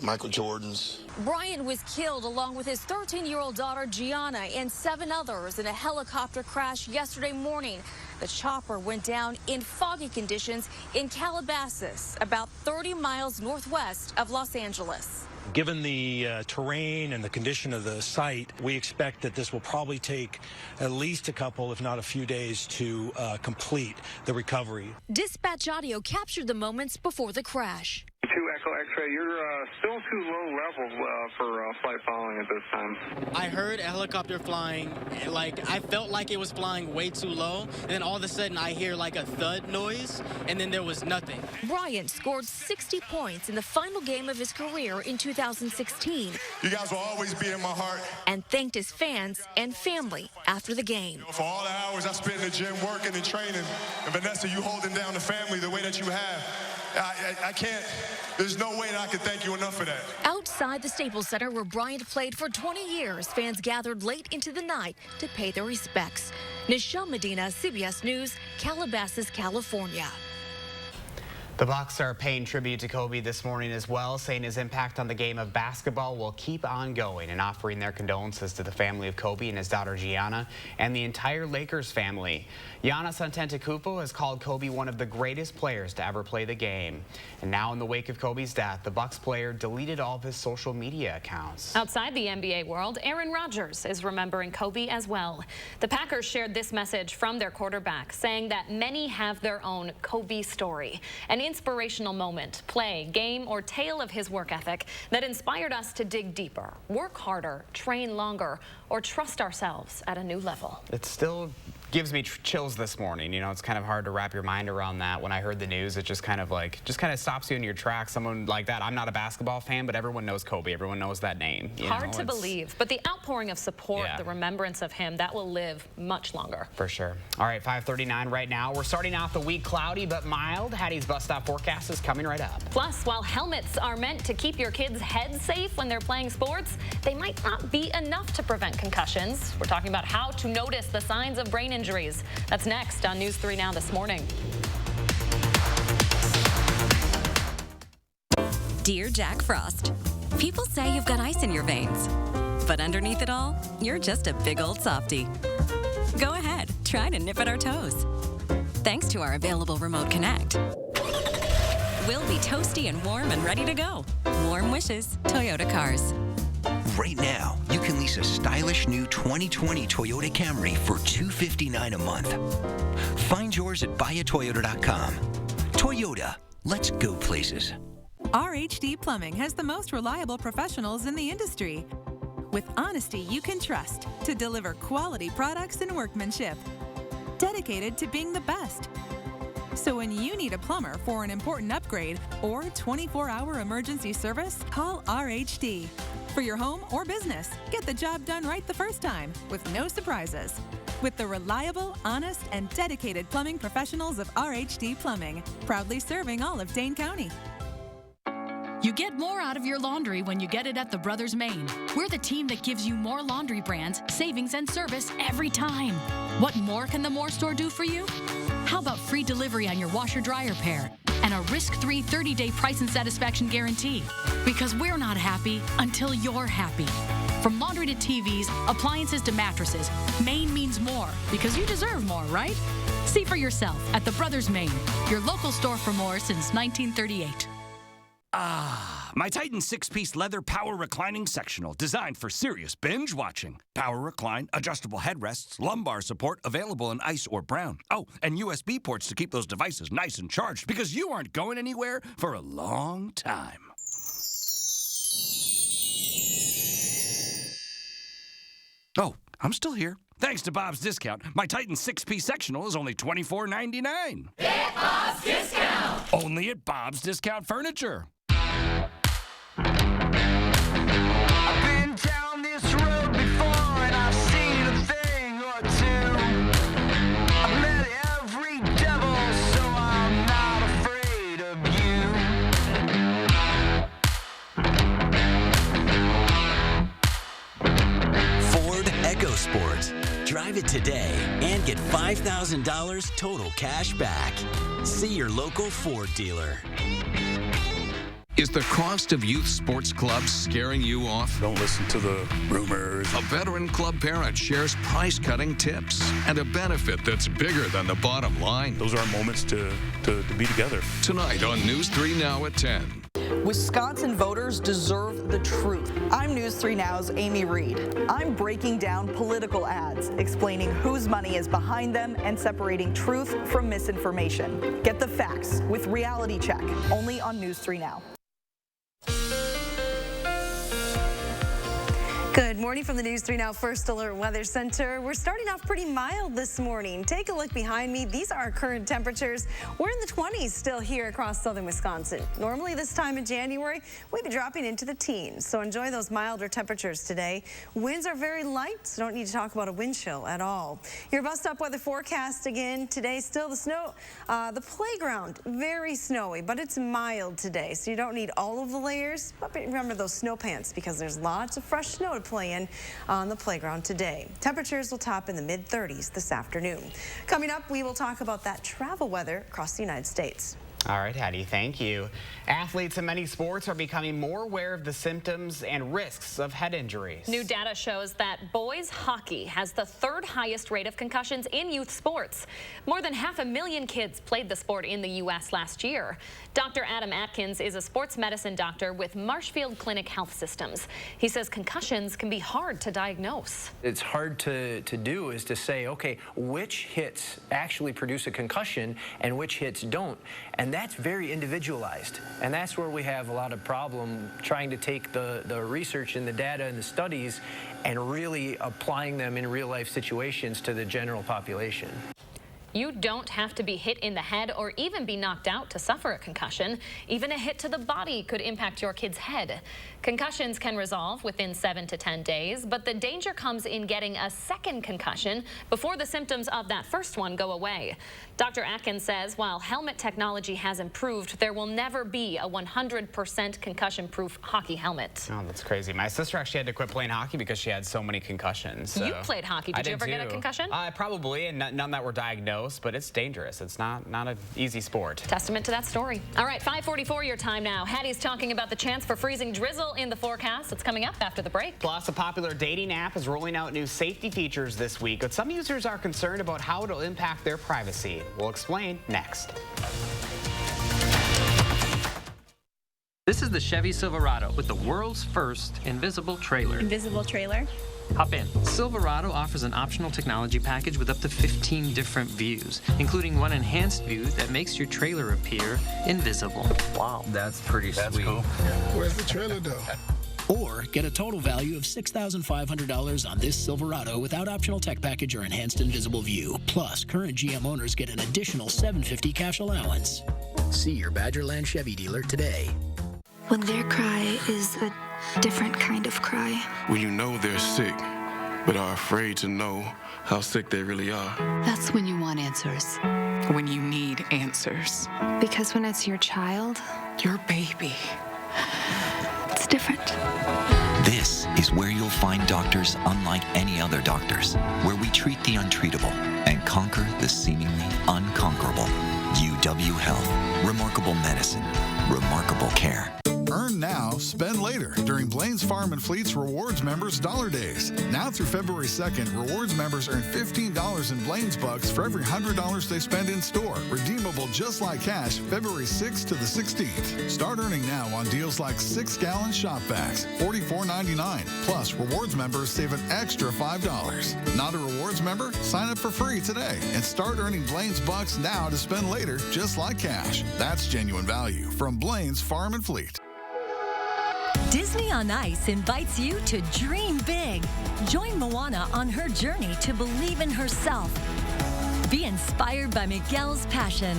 Michael Jordans. Bryant was killed along with his 13-year-old daughter Gianna and 7 others in a helicopter crash yesterday morning. The chopper went down in foggy conditions in Calabasas, about 30 miles northwest of Los Angeles. Given the terrain and the condition of the site, we expect that this will probably take at least a couple, if not a few days to complete the recovery. Dispatch audio captured the moments before the crash. 2 Echo X-ray, you're still too low level for flight following at this time. I heard a helicopter flying, I felt like it was flying way too low, and then all of a sudden I hear like a thud noise, and then there was nothing. Bryant scored 60 points in the final game of his career in 2016. You guys will always be in my heart. And thanked his fans and family after the game. For all the hours I spent in the gym working and training, and Vanessa, you holding down the family the way that you have. I can't, there's no way that I can thank you enough for that. Outside the Staples Center, where Bryant played for 20 years, fans gathered late into the night to pay their respects. Nichelle Medina, CBS News, Calabasas, California. The Bucks are paying tribute to Kobe this morning as well, saying his impact on the game of basketball will keep on going and offering their condolences to the family of Kobe and his daughter Gianna and the entire Lakers family. Giannis Antetokounmpo has called Kobe one of the greatest players to ever play the game. And now in the wake of Kobe's death, the Bucks player deleted all of his social media accounts. Outside the NBA world, Aaron Rodgers is remembering Kobe as well. The Packers shared this message from their quarterback, saying that many have their own Kobe story. And inspirational moment, play, game, or tale of his work ethic that inspired us to dig deeper, work harder, train longer, or trust ourselves at a new level. It still gives me chills this morning. You know, it's kind of hard to wrap your mind around that. When I heard the news, it just kind of stops you in your tracks. Someone like that. I'm not a basketball fan, but everyone knows Kobe. Everyone knows that name. Hard to believe, but the outpouring of support, the remembrance of him, that will live much longer. For sure. All right, 5:39 right now. We're starting off the week cloudy but mild. Hattie's Bus Stop forecast is coming right up. Plus, while helmets are meant to keep your kids' heads safe when they're playing sports, they might not be enough to prevent concussions. We're talking about how to notice the signs of brain injuries. That's next on News 3 Now this morning. Dear Jack Frost, people say you've got ice in your veins, but underneath it all, you're just a big old softie. Go ahead, try to nip at our toes. Thanks to our available Remote Connect, we'll be toasty and warm and ready to go. Warm wishes, Toyota Cars. Right now, you can lease a stylish new 2020 Toyota Camry for $259 a month. Find yours at buyatoyota.com. Toyota, let's go places. RHD Plumbing has the most reliable professionals in the industry, with honesty you can trust to deliver quality products and workmanship. Dedicated to being the best. So when you need a plumber for an important upgrade or 24-hour emergency service, call RHD. For your home or business, get the job done right the first time with no surprises. With the reliable, honest, and dedicated plumbing professionals of RHD Plumbing, proudly serving all of Dane County. You get more out of your laundry when you get it at the Brothers Maine. We're the team that gives you more laundry brands, savings, and service every time. What more can the More Store do for you? How about free delivery on your washer-dryer pair and a risk-free 30-day price and satisfaction guarantee? Because we're not happy until you're happy. From laundry to TVs, appliances to mattresses, Maine means more because you deserve more, right? See for yourself at the Brothers Maine, your local store for more since 1938. My Titan 6-piece leather power reclining sectional, designed for serious binge watching. Power recline, adjustable headrests, lumbar support, available in ice or brown. Oh, and USB ports to keep those devices nice and charged because you aren't going anywhere for a long time. Oh, I'm still here. Thanks to Bob's Discount, my Titan 6-piece sectional is only $24.99. Get Bob's Discount! Only at Bob's Discount Furniture. I've been down this road before and I've seen a thing or two. I've met every devil, so I'm not afraid of you. Ford EcoSport. Drive it today and get $5,000 total cash back. See your local Ford dealer. Is the cost of youth sports clubs scaring you off? Don't listen to the rumors. A veteran club parent shares price-cutting tips and a benefit that's bigger than the bottom line. Those are moments to be together. Tonight on News 3 Now at 10. Wisconsin voters deserve the truth. I'm News 3 Now's Amy Reed. I'm breaking down political ads, explaining whose money is behind them and separating truth from misinformation. Get the facts with Reality Check, only on News 3 Now. Good morning from the News 3 Now First Alert Weather Center. We're starting off pretty mild this morning. Take a look behind me. These are our current temperatures. We're in the 20s still here across southern Wisconsin. Normally this time in January, we'd be dropping into the teens. So enjoy those milder temperatures today. Winds are very light, so don't need to talk about a wind chill at all. Your bus stop weather forecast again today. Still the snow, the playground, very snowy, but it's mild today. So you don't need all of the layers. But remember those snow pants because there's lots of fresh snow to play in on the playground today. Temperatures will top in the mid-30s this afternoon. Coming up, we will talk about that travel weather across the United States. All right, Hattie, thank you. Athletes in many sports are becoming more aware of the symptoms and risks of head injuries. New data shows that boys hockey has the third highest rate of concussions in youth sports. More than 500,000 kids played the sport in the U.S. last year. Dr. Adam Atkins is a sports medicine doctor with Marshfield Clinic Health Systems. He says concussions can be hard to diagnose. It's hard to do is to say, okay, which hits actually produce a concussion and which hits don't. And And that's very individualized. And that's where we have a lot of problem trying to take the research and the data and the studies and really applying them in real life situations to the general population. You don't have to be hit in the head or even be knocked out to suffer a concussion. Even a hit to the body could impact your kid's head. Concussions can resolve within 7 to 10 days, but the danger comes in getting a second concussion before the symptoms of that first one go away. Dr. Atkins says while helmet technology has improved, there will never be a 100% concussion-proof hockey helmet. Oh, that's crazy. My sister actually had to quit playing hockey because she had so many concussions. So. You played hockey. Did you ever get a concussion? Probably, and none that were diagnosed, but it's dangerous. It's not an easy sport. Testament to that story. All right, 5:44 your time now. Hattie's talking about the chance for freezing drizzle in the forecast. It's coming up after the break. Plus, a popular dating app is rolling out new safety features this week, but some users are concerned about how it'll impact their privacy. We'll explain next. This is the Chevy Silverado with the world's first invisible trailer. Invisible trailer? Hop in. Silverado offers an optional technology package with up to 15 different views, including one enhanced view that makes your trailer appear invisible. Wow, that's pretty sweet. That's cool. Where's the trailer though? Or get a total value of $6,500 on this Silverado without optional tech package or enhanced invisible view. Plus, current GM owners get an additional $750 cash allowance. See your Badgerland Chevy dealer today. When their cry is a different kind of cry. When you know they're sick, but are afraid to know how sick they really are. That's when you want answers. When you need answers. Because when it's your child, your baby, it's different. This is where you'll find doctors unlike any other doctors, where we treat the untreatable and conquer the seemingly unconquerable. UW Health. Remarkable medicine. Remarkable care. Earn now, spend later during Blaine's Farm and Fleet's Rewards Members Dollar Days. Now through February 2nd, Rewards members earn $15 in Blaine's Bucks for every $100 they spend in store. Redeemable just like cash, February 6th to the 16th. Start earning now on deals like 6-gallon shop vacs, $44.99. Plus, Rewards members save an extra $5. Not a Rewards member? Sign up for free today and start earning Blaine's Bucks now to spend later just like cash. That's genuine value from Blaine's Farm and Fleet. Disney on Ice invites you to dream big. Join Moana on her journey to believe in herself. Be inspired by Miguel's passion.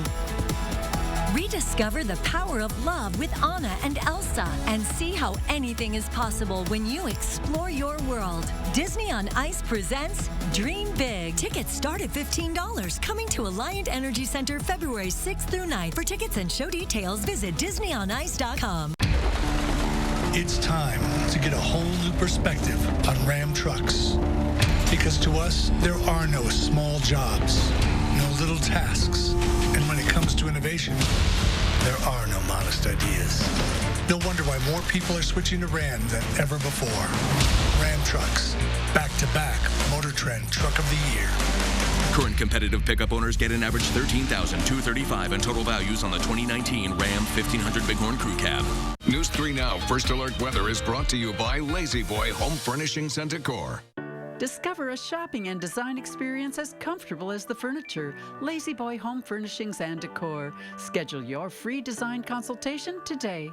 Rediscover the power of love with Anna and Elsa and see how anything is possible when you explore your world. Disney on Ice presents Dream Big. Tickets start at $15. Coming to Alliant Energy Center February 6th through 9th. For tickets and show details, visit DisneyOnIce.com. It's time to get a whole new perspective on Ram trucks. Because to us, there are no small jobs, no little tasks. And when it comes to innovation, there are no modest ideas. No wonder why more people are switching to Ram than ever before. Ram trucks, back-to-back Motor Trend Truck of the Year. Current competitive pickup owners get an average $13,235 in total values on the 2019 Ram 1500 Bighorn Crew Cab. News 3 Now First Alert Weather is brought to you by Lazy Boy Home Furnishings and Decor. Discover a shopping and design experience as comfortable as the furniture. Lazy Boy Home Furnishings and Decor. Schedule your free design consultation today.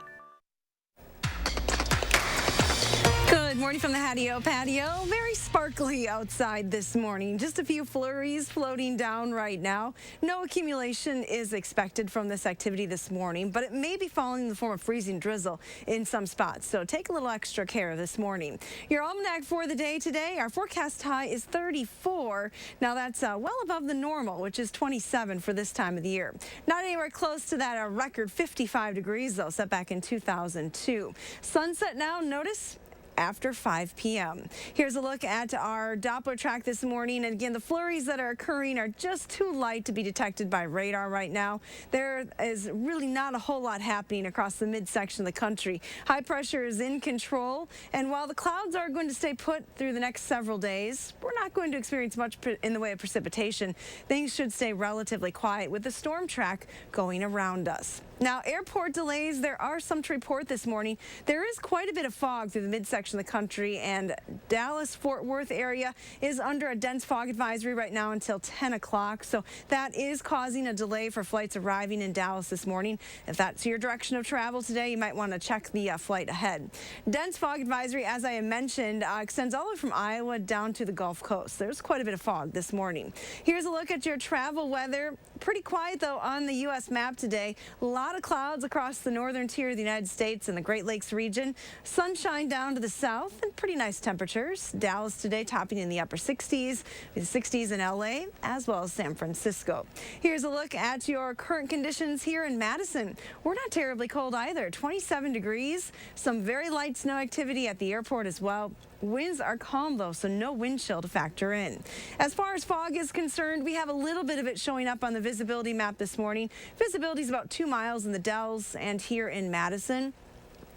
Good morning from the Hattie-O patio. Very sparkly outside this morning. Just a few flurries floating down right now. No accumulation is expected from this activity this morning, but it may be falling in the form of freezing drizzle in some spots. So take a little extra care this morning. Your almanac for the day today, our forecast high is 34. Now that's well above the normal, which is 27 for this time of the year. Not anywhere close to that record 55 degrees though, set back in 2002. Sunset now, notice, after 5 p.m. Here's a look at our Doppler track this morning. And again, the flurries that are occurring are just too light to be detected by radar right now. There is really not a whole lot happening across the midsection of the country. High pressure is in control. And while the clouds are going to stay put through the next several days, we're not going to experience much in the way of precipitation. Things should stay relatively quiet with the storm track going around us. Now, airport delays, there are some to report this morning. There is quite a bit of fog through the midsection of the country, and Dallas-Fort Worth area is under a dense fog advisory right now until 10 o'clock. So that is causing a delay for flights arriving in Dallas this morning. If that's your direction of travel today, you might want to check the flight ahead. Dense fog advisory, as I mentioned, extends all the way from Iowa down to the Gulf Coast. There's quite a bit of fog this morning. Here's a look at your travel weather. Pretty quiet, though, on the U.S. map today. A lot of clouds across the northern tier of the United States and the Great Lakes region. Sunshine down to the south and pretty nice temperatures. Dallas today topping in the upper 60s, with 60s in L.A. as well as San Francisco. Here's a look at your current conditions here in Madison. We're not terribly cold either. 27 degrees. Some very light snow activity at the airport as well. Winds are calm, though, so no wind chill to factor in. As far as fog is concerned, we have a little bit of it showing up on the visibility map this morning. Visibility is about 2 miles in the Dells and here in Madison.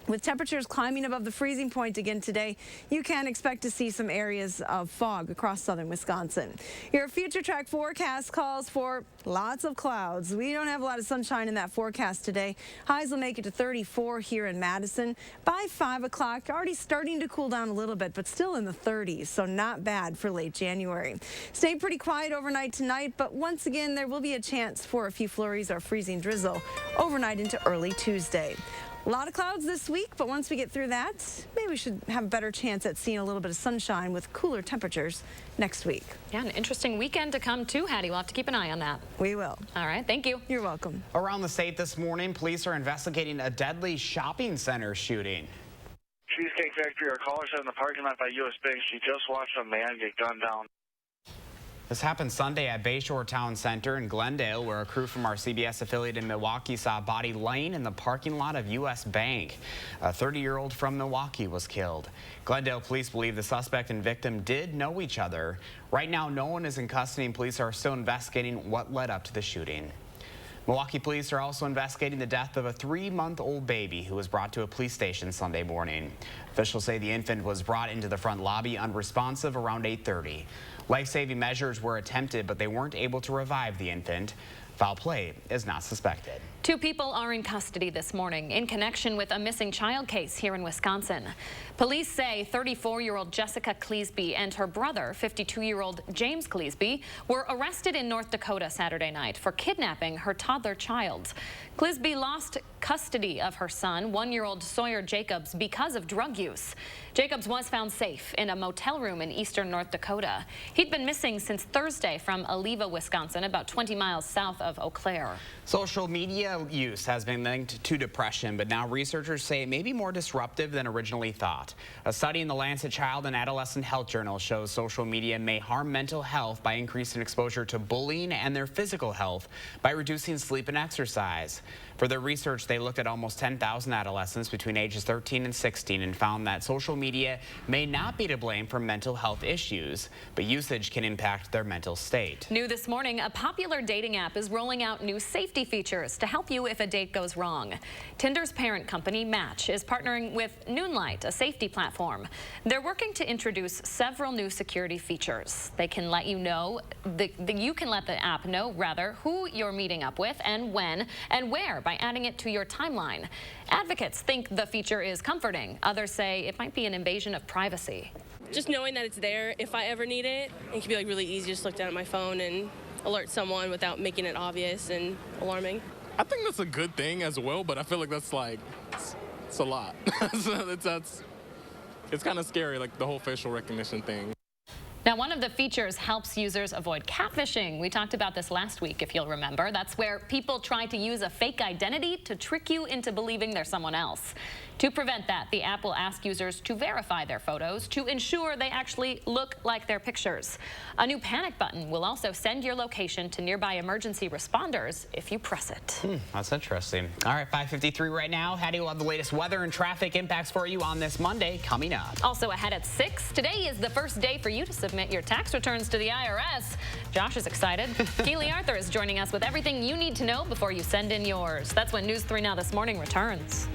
With temperatures climbing above the freezing point again today, you can expect to see some areas of fog across southern Wisconsin. Your future track forecast calls for lots of clouds. We don't have a lot of sunshine in that forecast today. Highs will make it to 34 here in Madison. By 5 o'clock, already starting to cool down a little bit, but still in the 30s, so not bad for late January. Stay pretty quiet overnight tonight, but once again, there will be a chance for a few flurries or freezing drizzle overnight into early Tuesday. A lot of clouds this week, but once we get through that, maybe we should have a better chance at seeing a little bit of sunshine with cooler temperatures next week. Yeah, an interesting weekend to come too, Hattie. We'll have to keep an eye on that. We will. All right, thank you. You're welcome. Around the state this morning, police are investigating a deadly shopping center shooting. Cheesecake Factory, our caller said in the parking lot by U.S. Bank, she just watched a man get gunned down. This happened Sunday at Bayshore Town Center in Glendale, where a crew from our CBS affiliate in Milwaukee saw a body laying in the parking lot of U.S. Bank. A 30-year-old from Milwaukee was killed. Glendale police believe the suspect and victim did know each other. Right now, no one is in custody, and police are still investigating what led up to the shooting. Milwaukee police are also investigating the death of a 3-month-old baby who was brought to a police station Sunday morning. Officials say the infant was brought into the front lobby unresponsive around 8:30. Life-saving measures were attempted, but they weren't able to revive the infant. Foul play is not suspected. 2 people are in custody this morning in connection with a missing child case here in Wisconsin. Police say 34-year-old Jessica Cleesby and her brother, 52-year-old James Cleesby, were arrested in North Dakota Saturday night for kidnapping her toddler child. Cleesby lost custody of her son, 1-year-old Sawyer Jacobs, because of drug use. Jacobs was found safe in a motel room in eastern North Dakota. He'd been missing since Thursday from Oliva, Wisconsin, about 20 miles south of Eau Claire. Social media use has been linked to depression, but now researchers say it may be more disruptive than originally thought. A study in the Lancet Child and Adolescent Health Journal shows social media may harm mental health by increasing exposure to bullying and their physical health by reducing sleep and exercise. For their research, they looked at almost 10,000 adolescents between ages 13 and 16 and found that social media may not be to blame for mental health issues, but usage can impact their mental state. New this morning, a popular dating app is rolling out new safety features to help you if a date goes wrong. Tinder's parent company, Match, is partnering with Noonlight, a safety platform. They're working to introduce several new security features. They can let you know, you can let the app know, who you're meeting up with and when and where by adding it to your timeline. Advocates think the feature is comforting. Others say it might be an invasion of privacy. Just knowing that it's there if I ever need it, it can be like really easy to just look down at my phone and alert someone without making it obvious and alarming. I think that's a good thing as well, but I feel like that's it's a lot. It's kind of scary, like the whole facial recognition thing. Now, one of the features helps users avoid catfishing. We talked about this last week, if you'll remember. That's where people try to use a fake identity to trick you into believing they're someone else. To prevent that, the app will ask users to verify their photos to ensure they actually look like their pictures. A new panic button will also send your location to nearby emergency responders if you press it. That's interesting. All right, 5:53 right now. Hattie will have the latest weather and traffic impacts for you on this Monday coming up. Also ahead at 6, today is the first day for you to submit your tax returns to the IRS. Josh is excited. Keely Arthur is joining us with everything you need to know before you send in yours. That's when News 3 Now This Morning returns.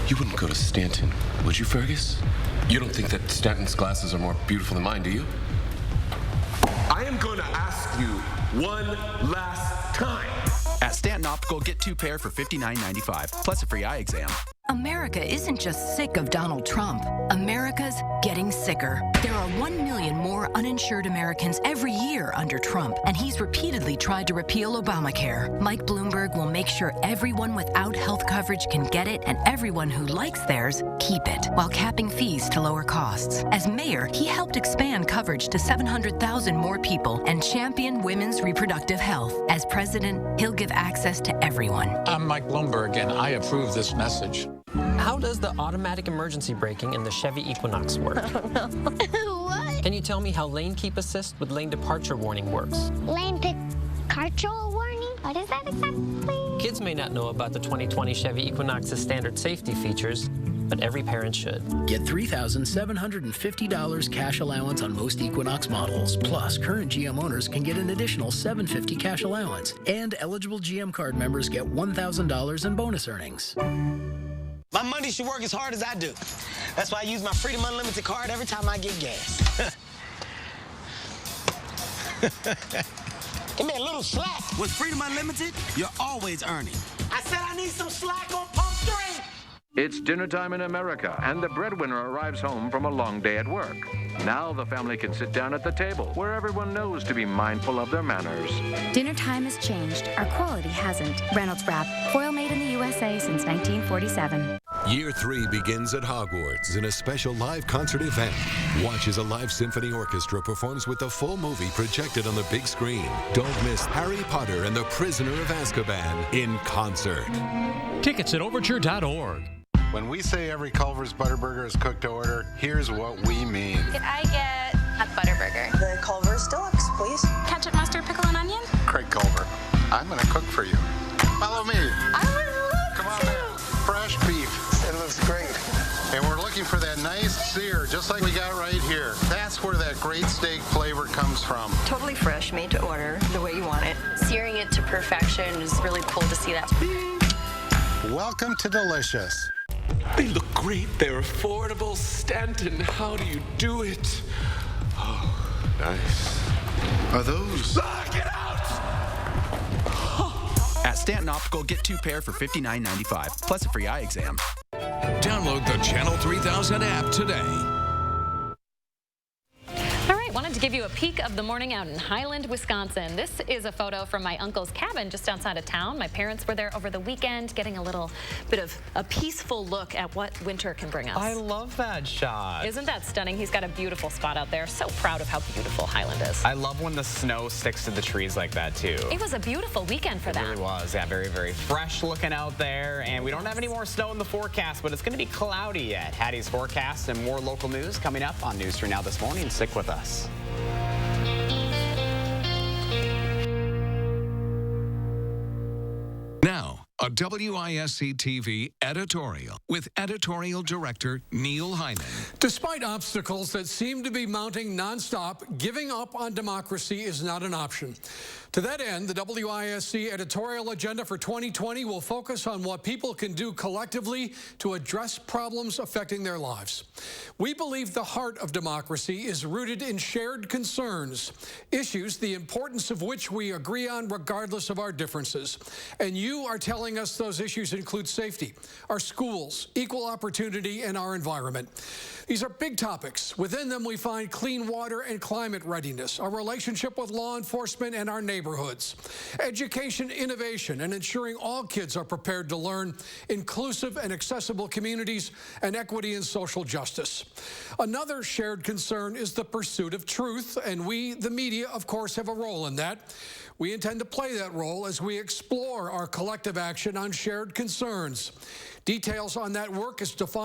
You wouldn't go to Stanton, would you, Fergus? You don't think that Stanton's glasses are more beautiful than mine, do you? I am going to ask you one last time. At Stanton Optical, get 2 pair for $59.95, plus a free eye exam. America isn't just sick of Donald Trump. America's getting sicker. There are 1 million more uninsured Americans every year under Trump, and he's repeatedly tried to repeal Obamacare. Mike Bloomberg will make sure everyone without health coverage can get it, and everyone who likes theirs keep it, while capping fees to lower costs. As mayor, he helped expand coverage to 700,000 more people and champion women's reproductive health. As president, he'll give access to everyone. I'm Mike Bloomberg, and I approve this message. How does the automatic emergency braking in the Chevy Equinox work? What? Can you tell me how lane keep assist with lane departure warning works? Lane departure warning? What is that exactly? Kids may not know about the 2020 Chevy Equinox's standard safety features, but every parent should. Get $3,750 cash allowance on most Equinox models. Plus, current GM owners can get an additional $750 cash allowance. And eligible GM card members get $1,000 in bonus earnings. My money should work as hard as I do. That's why I use my Freedom Unlimited card every time I get gas. Give me a little slack. With Freedom Unlimited, you're always earning. I said I need some slack on pump 3. It's dinner time in America, and the breadwinner arrives home from a long day at work. Now the family can sit down at the table, where everyone knows to be mindful of their manners. Dinner time has changed. Our quality hasn't. Reynolds Wrap. Foil made in the USA since 1947. Year 3 begins at Hogwarts in a special live concert event. Watch as a live symphony orchestra performs with the full movie projected on the big screen. Don't miss Harry Potter and the Prisoner of Azkaban in concert. Tickets at Overture.org. When we say every Culver's Butterburger is cooked to order, here's what we mean. Could I get a Butterburger? The Culver's Deluxe, please. Ketchup, mustard, pickle, and onion? Craig Culver, I'm going to cook for you. Follow me. I would love Come on in. Fresh beef. It looks great. And we're looking for that nice sear, just like we got right here. That's where that great steak flavor comes from. Totally fresh, made to order, the way you want it. Searing it to perfection is really cool to see that. Welcome to Delicious. They look great. They're affordable. Stanton, how do you do it? Oh, nice. Are those? Get out! At Stanton Optical, get 2 pair for $59.95, plus a free eye exam. Download the Channel 3000 app today. Wanted to give you a peek of the morning out in Highland, Wisconsin. This is a photo from my uncle's cabin just outside of town. My parents were there over the weekend, getting a little bit of a peaceful look at what winter can bring us. I love that shot. Isn't that stunning? He's got a beautiful spot out there. So proud of how beautiful Highland is. I love when the snow sticks to the trees like that, too. It was a beautiful weekend for that. It really was. Yeah, very, very fresh looking out there. And we don't have any more snow in the forecast, but it's going to be cloudy yet. Hattie's forecast and more local news coming up on News 3 Now this morning. Stick with us. Now, a WISC-TV editorial with editorial director Neil Hyman. Despite obstacles that seem to be mounting nonstop, giving up on democracy is not an option. To that end, the WISC editorial agenda for 2020 will focus on what people can do collectively to address problems affecting their lives. We believe the heart of democracy is rooted in shared concerns, issues the importance of which we agree on regardless of our differences. And you are telling us those issues include safety, our schools, equal opportunity, and our environment. These are big topics. Within them, we find clean water and climate readiness, our relationship with law enforcement and our neighborhoods, education, innovation, and ensuring all kids are prepared to learn, inclusive and accessible communities, and equity and social justice. Another shared concern is the pursuit of truth, and we, the media, of course, have a role in that. We intend to play that role as we explore our collective action on shared concerns. Details on that work is defined